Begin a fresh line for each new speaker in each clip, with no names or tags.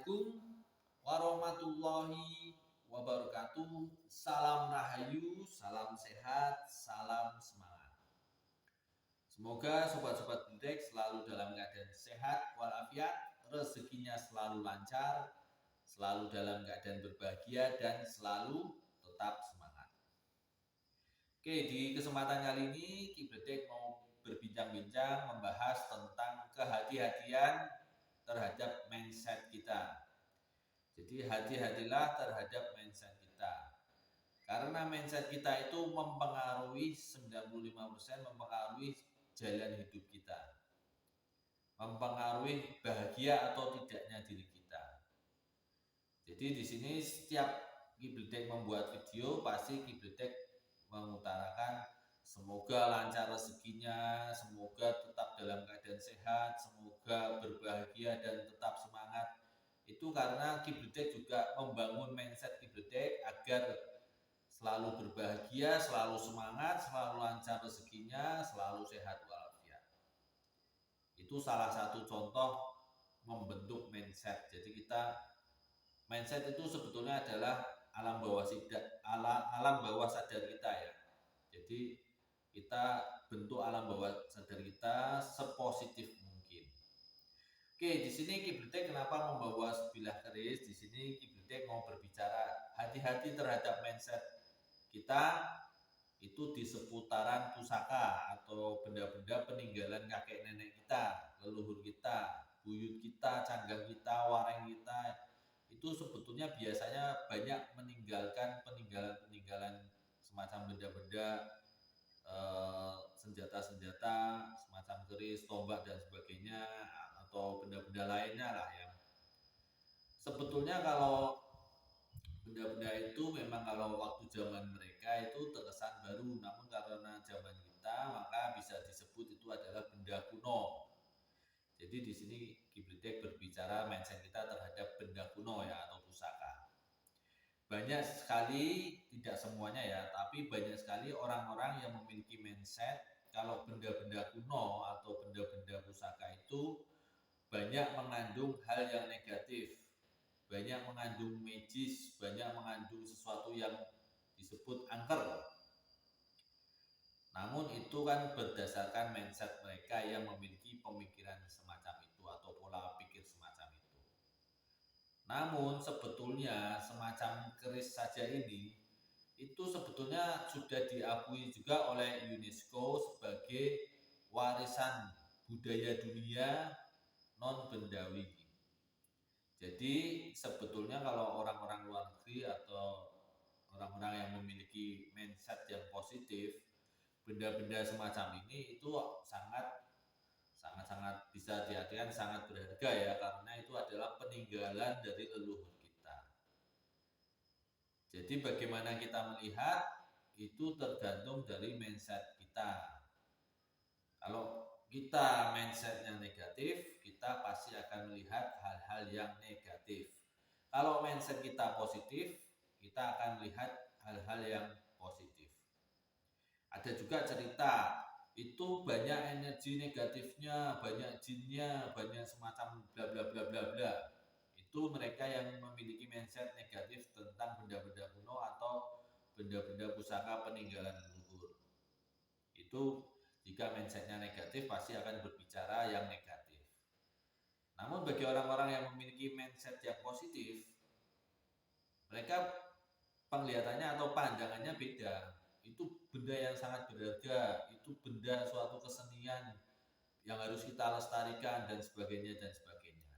Assalamualaikum warahmatullahi wabarakatuh. Salam rahayu, salam sehat, salam semangat. Semoga sobat-sobat Budek selalu dalam keadaan sehat walafiat, rezekinya selalu lancar, selalu dalam keadaan berbahagia dan selalu tetap semangat. Oke, di kesempatan kali ini Ki Budek mau berbincang-bincang membahas tentang kehati-hatian terhadap mindset kita. Jadi hati-hatilah terhadap mindset kita. Karena mindset kita itu mempengaruhi 95% mempengaruhi jalan hidup kita. Mempengaruhi bahagia atau tidaknya diri kita. Jadi di sini setiap Ki Bledek membuat video pasti Ki Bledek mengutarakan semoga lancar rezekinya, semoga tetap dalam keadaan sehat, semoga berbahagia dan tetap semangat. Itu karena Ki Bledek juga membangun mindset Ki Bledek agar selalu berbahagia, selalu semangat, selalu lancar rezekinya, selalu sehat walafiat. Itu salah satu contoh membentuk mindset. Jadi mindset itu sebetulnya adalah alam bawah sadar kita ya. Jadi kita bentuk alam bawah sadar kita sepositif mungkin. Oke, di sini Ki Bledek kenapa membawa sebilah keris? Di sini Ki Bledek mau berbicara hati-hati terhadap mindset kita itu di seputaran pusaka atau benda-benda peninggalan kakek nenek kita, leluhur kita, buyut kita, canggang kita, wareng kita. Itu sebetulnya biasanya banyak meninggalkan peninggalan-peninggalan semacam benda-benda senjata-senjata semacam keris, tombak dan sebagainya atau benda-benda lainnya lah yang sebetulnya kalau benda-benda itu memang kalau waktu zaman mereka itu terkesan baru, namun karena zaman kita maka bisa disebut itu adalah benda kuno. Jadi di sini Ki Bledek berbicara mindset kita terhadap benda kuno ya atau pusaka. Banyak sekali, tidak semuanya ya, tapi banyak sekali orang-orang yang memiliki mindset kalau benda-benda kuno atau benda-benda pusaka itu banyak mengandung hal yang negatif, banyak mengandung magis, banyak mengandung sesuatu yang disebut angker. Namun itu kan berdasarkan mindset mereka yang memiliki pemikiran semacam itu atau pola pikir semacam itu. Namun sebetulnya semacam keris saja ini itu sebetulnya sudah diakui juga oleh UNESCO sebagai warisan budaya dunia non-bendawi. Jadi sebetulnya kalau orang-orang luar negeri atau orang-orang yang memiliki mindset yang positif, benda-benda semacam ini itu sangat bisa diartikan sangat berharga ya, karena itu adalah peninggalan dari leluhur kita. Jadi bagaimana kita melihat itu tergantung dari mindset kita. Kalau kita mindsetnya negatif, kita pasti akan melihat hal-hal yang negatif. Kalau mindset kita positif, kita akan melihat hal-hal yang positif. Ada juga cerita, itu banyak energi negatifnya, banyak jinnya, banyak semacam bla bla bla bla bla. Itu mereka yang memiliki mindset negatif tentang benda-benda kuno atau benda-benda pusaka peninggalan leluhur. Itu jika mindsetnya negatif pasti akan berbicara yang negatif. Namun bagi orang-orang yang memiliki mindset yang positif, mereka penglihatannya atau pandangannya beda. Itu benda yang sangat berharga, itu benda suatu kesenian yang harus kita lestarikan dan sebagainya dan sebagainya.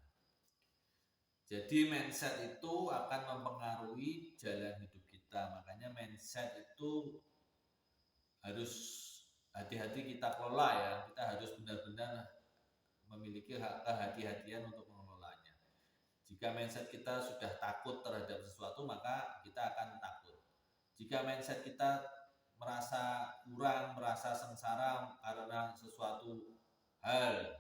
Jadi mindset itu akan mempengaruhi jalan hidup kita. Makanya mindset itu harus hati-hati kita kelola ya. Kita harus benar-benar memiliki kehati-hatian untuk mengelolanya. Jika mindset kita sudah takut terhadap sesuatu, maka kita akan takut. Jika mindset kita merasa kurang, merasa sengsara karena sesuatu hal,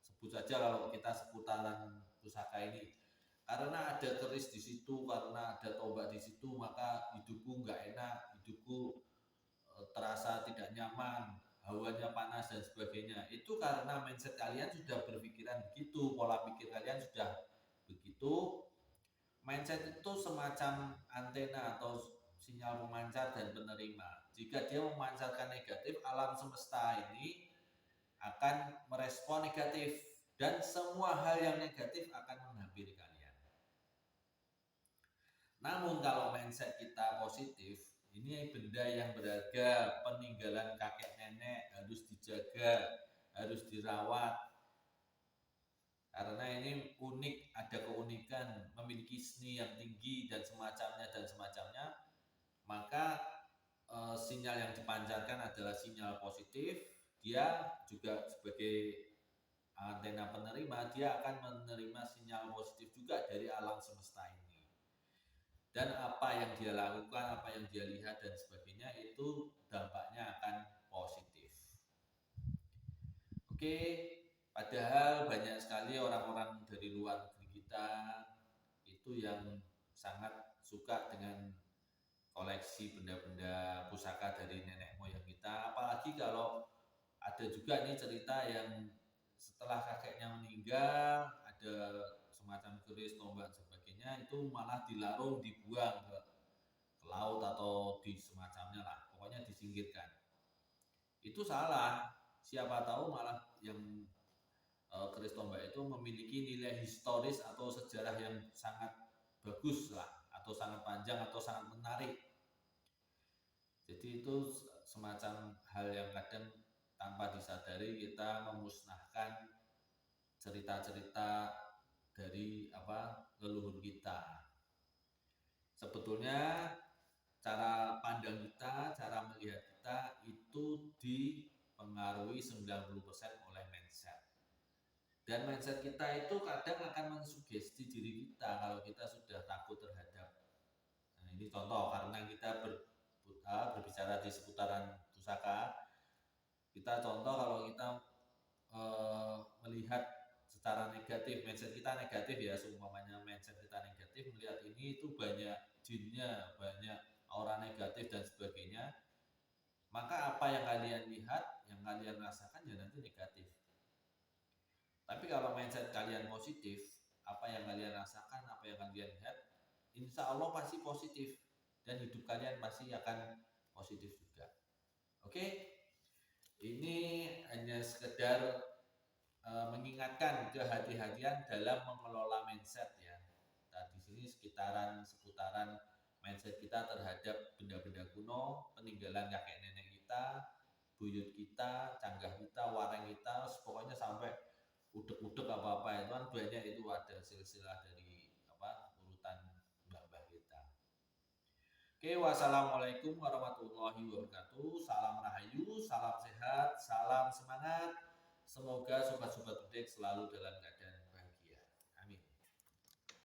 sebut saja kalau kita seputaran pusaka ini, karena ada keris di situ, karena ada tombak di situ, maka hidupku nggak enak, hidupku terasa tidak nyaman, hawanya panas dan sebagainya. Itu karena mindset kalian sudah berpikiran begitu, pola pikir kalian sudah begitu, mindset itu semacam antena atau sinyal pemancar dan penerima. Jika dia memancarkan negatif, alam semesta ini akan merespon negatif dan semua hal yang negatif akan menghampiri kalian. Namun kalau mindset kita positif, ini benda yang berharga, peninggalan kakek nenek harus dijaga, harus dirawat. Karena ini unik, ada keunikan, memiliki seni yang tinggi dan semacamnya, maka sinyal yang dipancarkan adalah sinyal positif. Dia juga sebagai antena penerima, dia akan menerima sinyal positif juga dari alam semesta ini. Dan apa yang dia lakukan, apa yang dia lihat dan sebagainya itu dampaknya akan positif. Oke, padahal banyak sekali orang-orang dari luar negeri kita itu yang sangat suka dengan koleksi benda-benda pusaka dari nenek moyang kita. Apalagi kalau ada juga nih cerita yang setelah kakeknya meninggal, ada semacam keris, tombak, sebagainya, itu malah dilarung, dibuang ke laut atau di semacamnya lah, pokoknya disingkirkan. Itu salah. Siapa tahu malah yang keris tombak itu memiliki nilai historis atau sejarah yang sangat bagus lah, atau sangat panjang atau sangat menarik. Jadi itu semacam hal yang kadang tanpa disadari kita memusnahkan cerita-cerita dari leluhur kita. Sebetulnya cara pandang kita, cara melihat kita itu dipengaruhi 90% oleh mindset. Dan mindset kita itu kadang akan mensugesti diri kita kalau kita sudah takut terhadap. Nah, ini contoh karena kita berbicara di seputaran pusaka. Kita contoh kalau kita melihat secara negatif, mindset kita negatif ya, seumpamanya mindset kita negatif, melihat ini itu banyak jinnya, banyak aura negatif dan sebagainya, maka apa yang kalian lihat, yang kalian rasakan ya nanti negatif. Tapi kalau mindset kalian positif, apa yang kalian rasakan, apa yang kalian lihat, insya Allah pasti positif dan hidup kalian pasti akan positif juga. Oke, ini hanya sekedar mengingatkan kehati-hatian dalam mengelola mindset ya. Nah, di sini seputaran mindset kita terhadap benda-benda kuno, peninggalan kakek nenek kita, buyut kita, canggah kita, wareng kita, pokoknya sampai udek-udek apa-apa itu kan banyak, itu ada silsilah dari urutan mbah-mbah kita. Oke, wassalamualaikum warahmatullahi wabarakatuh. Salam rahayu, salam sehat, salam semangat. Semoga sobat-sobat bedek selalu dalam keadaan